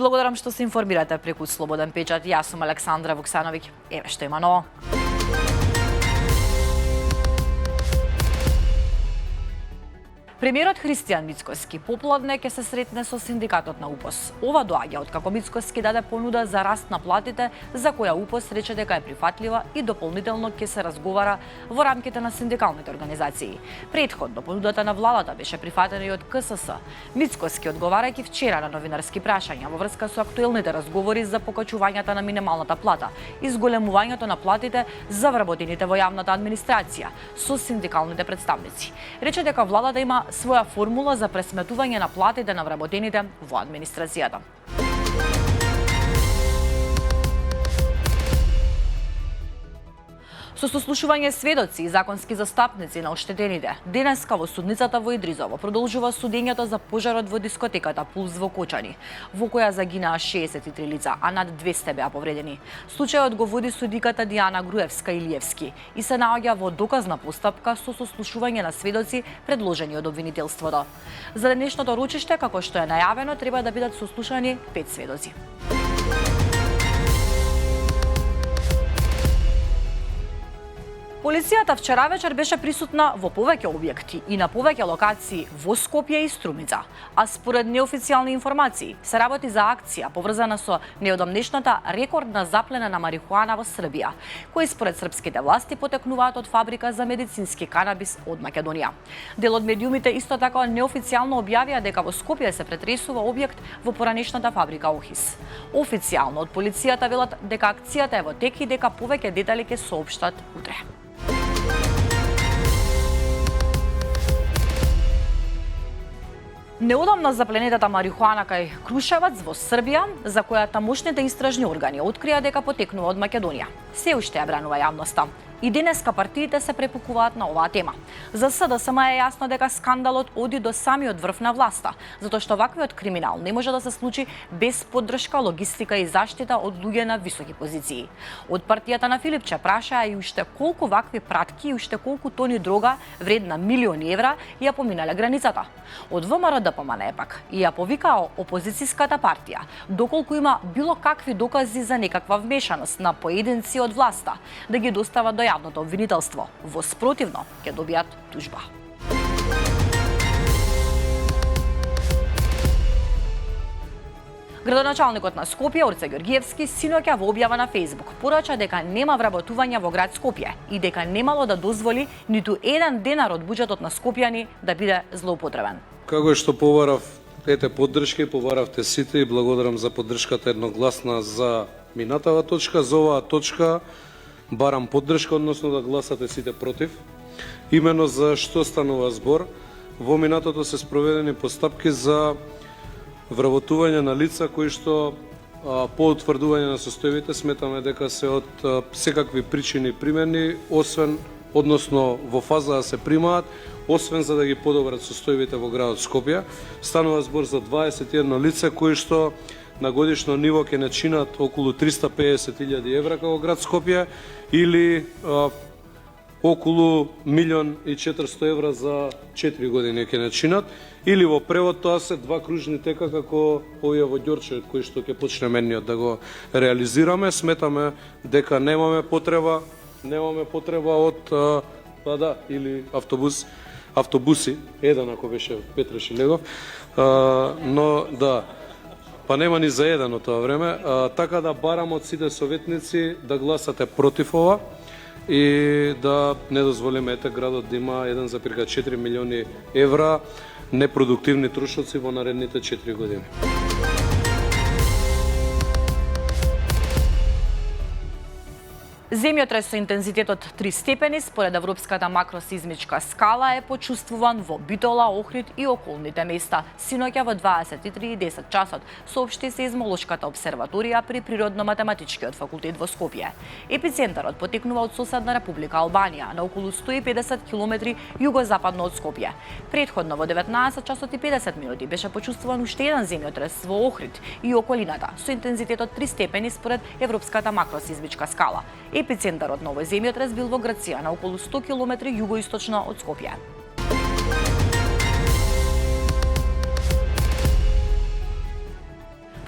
Благодарам што се информирате преку Слободен печат. Јас сум Александра Вуксановиќ. Еве што има ново. Премиерот Христијан Мицкоски попладне ќе се сретне со синдикатот на УПОС. Ова доаѓа од како Мицкоски даде понуда за раст на платите, за која УПОС рече дека е прифатлива и дополнително ќе се разговара во рамките на синдикалните организации. Претходно понудата на владата беше прифатена и од КСС. Мицкоски, одговарајќи вчера на новинарски прашања во врска со актуелните разговори за покачувањето на минималната плата и зголемувањето на платите за вработените во јавната администрација со синдикалните представници, рече дека владата има своја формула за пресметување на платите на вработените во администрацијата. Со сослушување сведоци и законски застапници на оштетените, денеска во судницата во Идризово продолжува судењето за пожарот во дискотеката Пулс во Кочани, во која загинаа 63 лица, а над 200 беа повредени. Случајот го води судиката Диана Груевска-Илиевски и се наоѓа во доказна постапка со сослушување на сведоци предложени од обвинителството. За денешното рочиште, како што е најавено, треба да бидат сослушани 5 сведоци. Полицијата вчера вечер беше присутна во повеќе објекти и на повеќе локации во Скопје и Струмица, а според неофицијални информации се работи за акција поврзана со неодамнешната рекордна заплена на марихуана во Србија, кои според српските власти потекнуваат од фабрика за медицински канабис од Македонија. Дел од медиумите исто така неофицијално објавија дека во Скопје се претресува објект во поранешната фабрика Охис. Официјално од полицијата велат дека акцијата е во тек и дека повеќе детали ќе соопштат утре. Неодамна запленетата марихуана кај Крушевац во Србија, за која тамошните истражни органи открија дека потекнува од Македонија, се уште ја бранува јавноста. И денеска партиите се препукуваат на оваа тема. За СДСМ е јасно дека скандалот оди до самиот врв на власта, затоа што ваквиот криминал не може да се случи без поддршка, логистика и заштита од луѓе на високи позиции. Од партијата на Филипче прашаа и уште колку вакви пратки и уште колку тони дрога вредна милиони евра ја поминале границата. Од ВМРО ДПМН пак и ја повикаа опозицијската партија, доколку има било какви докази за некаква вмешаност на поединци од власта, да ги достават до јавното обвинителство. Во спротивно ќе добијат тужба. Градоначалникот на Скопје Орце Ѓорѓиевски синоќа во објава на Facebook порача дека нема вработување во град Скопје и дека немало да дозволи ниту еден денар од буџетот на скопјани да биде злоупотребен. Како што побарав поддршки, побаравте сите и благодарам за поддршката едногласна за минатава точка. За оваа точка барам поддршка, односно да гласате сите против. Имено за што станува збор? Во минатото се спроведени постапки за вработување на лица кои што по утврдување на состојбите сметаме дека се од секакви причини примени, односно во фаза да се примаат, освен за да ги подобрат состојбите во градот Скопје. Станува збор за 21 лице кои што на годишно ниво ќе не чинат околу 350.000 евра како град Скопје или околу 1.400.000 евра за 4 години ќе не чинат, или во превод тоа се два кружни тека како овие во Ѓорче кои што ќе почнеме ние да го реализираме. Сметаме дека немаме потреба од или автобуси, еден ако беше Петрош Илегов, но да, па нема ни за еден од тоа време, така да барам од сите советници да гласате против ова и да не дозволиме градот да има 1,4 милиони евра непродуктивни трошоци во наредните 4 години. Земјотрес со интензитетот 3 степени според Европската макросизмичка скала е почувствуван во Битола, Охрид и околните места. Синоќа во 23:10 часот, соопшти Сеизмолошката обсерваторија при Природно-математичкиот факултет во Скопје. Епицентарот потекнува од соседна Република Албанија, на околу 150 км југозападно од Скопје. Претходно во 19 часот и 50 минути беше почувствуван уште еден земјотрес во Охрид и околината со интензитетот 3 степени според Европската макросизмичка скала. Епицентарот на овој земјотрес бил во Грција, на околу 100 км југоисточно од Скопје.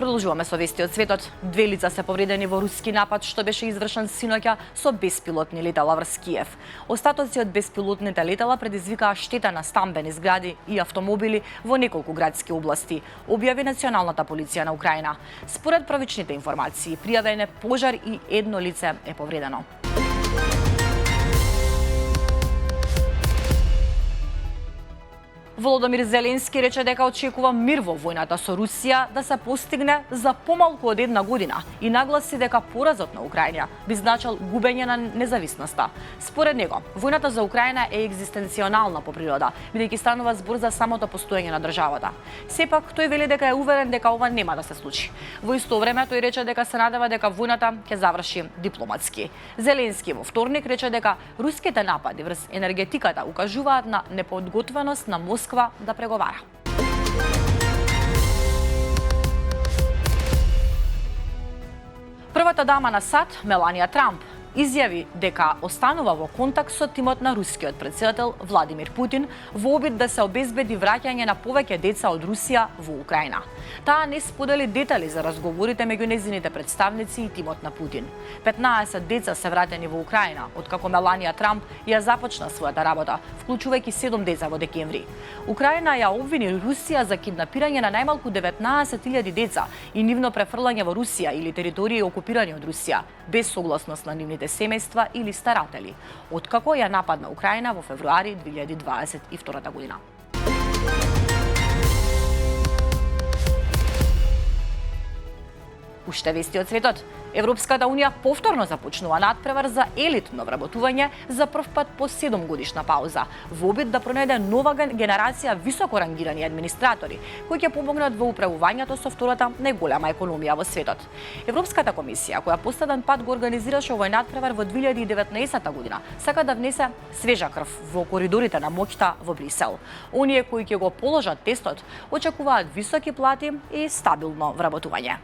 Продолжуваме со вести од светот. 2 лица се повредени во руски напад што беше извршен синоќа со беспилотни летала врз Киев. Остатоци од беспилотните летала предизвикаа штета на стамбени згради и автомобили во неколку градски области, објави националната полиција на Украина. Според првичните информации, пријавен е пожар и 1 лице е повредено. Володомир Зеленски рече дека очекува мир во војната со Русија да се постигне за помалку од 1 година и нагласи дека поразот на Украина би значил губење на независноста. Според него, војната за Украина е екзистенционална по природа, бидејќи станува збор за самото постоење на државата. Сепак, тој вели дека е уверен дека ова нема да се случи. Во исто време, тој рече дека се надева дека војната ќе заврши дипломатски. Зеленски во вторник рече дека руските напади врз енергетиката укажуваат на неподготвеност на Москва да преговара. Првата дама на САД, Меланија Трамп, изјави дека останува во контакт со тимот на рускиот претседател Владимир Путин во обид да се обезбеди враќање на повеќе деца од Русија во Украина. Таа не сподели детали за разговорите меѓу нејзините представници и тимот на Путин. 15 деца се вратени во Украина, откако Меланија Трамп ја започна својата работа, вклучувајќи 7 деца во декември. Украина ја обвини Русија за киднапирање на најмалку 19.000 деца и нивно префрлање во Русија или територии окупирани од Русија, без согласност на нивните семејства или старатели, откако ја нападна Украина во февруари 2022 година. Уште вести од светот. Европската унија повторно започнува надпревар за елитно вработување за прв пат по 7 годишна пауза, во обид да пронајде нова генерација високо рангирани администратори, кои ќе помогнат во управувањето со втората најголема економија во светот. Европската комисија, која последен пат го организираше овој надпревар во 2019 година, сака да внесе свежа крв во коридорите на моќта во Брисел. Оние кои ќе го положат тестот очекуваат високи плати и стабилно вработување.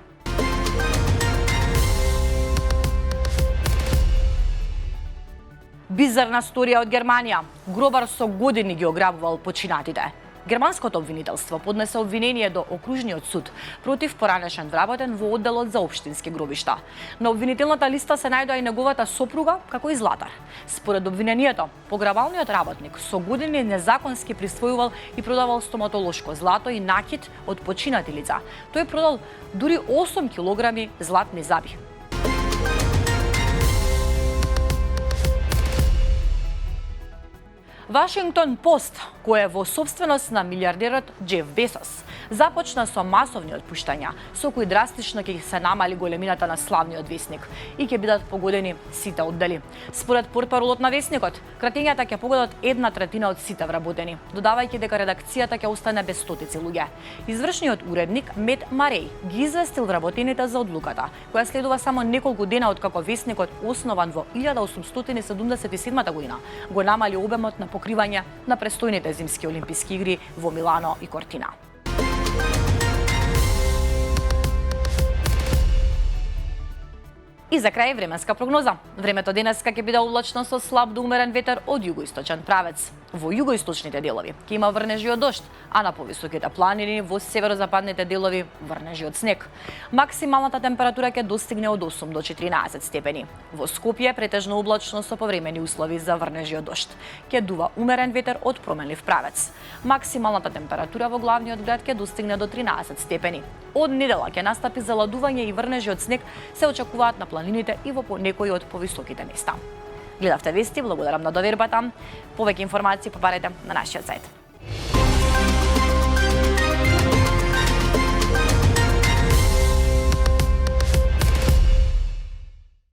Бизарна сторија од Германија. Гробар со години ги ограбувал починатите. Германското обвинителство поднесе обвинение до окружниот суд против поранешен вработен во одделот за општински гробишта. На обвинителната листа се најдоа и неговата сопруга, како и златар. Според обвинението, пограбалниот работник со години незаконски присвојувал и продавал стоматолошко злато и накит од починати лица. Тој продал дури 8 килограми златни заби. Вашингтон Пост, кој е во собственост на милиардерот Џеф Безос, започна со масовни отпуштања, со кои драстично ќе се намали големината на славниот весник и ќе бидат погодени сите оддели. Според портпаролот на весникот, кратењата ќе погодат 1/3 од сите вработени, додавајќи дека редакцијата ќе остане без стотици луѓе. Извршниот уредник Мет Мареј ги известил вработените за одлуката, која следува само неколку дена откако весникот, основан во 1877 година, го намали обемот на покривање на престојните зимски олимписки игри во Милано и Кортина. И за крај временска прогноза. Времето денеска ќе биде облачно со слаб до умерен ветер од југоисточен правец. Во југоисточните делови ќе има врнежи од дожд, а на повисоките планини во северозападните делови врнежи од снег. Максималната температура ќе достигне од 8 до 14 степени. Во Скопје претежно облачно со повремени услови за врнежи од дожд. Ќе дува умерен ветер од променлив правец. Максималната температура во главниот град ќе достигне до 13 степени. Од недела ќе настапи заладување и врнежи од снег се очекуваат на планините и во некои од повисоките места. Гледавте вести, благодарам на довербата. Повеќе информации побарете на нашиот сајт.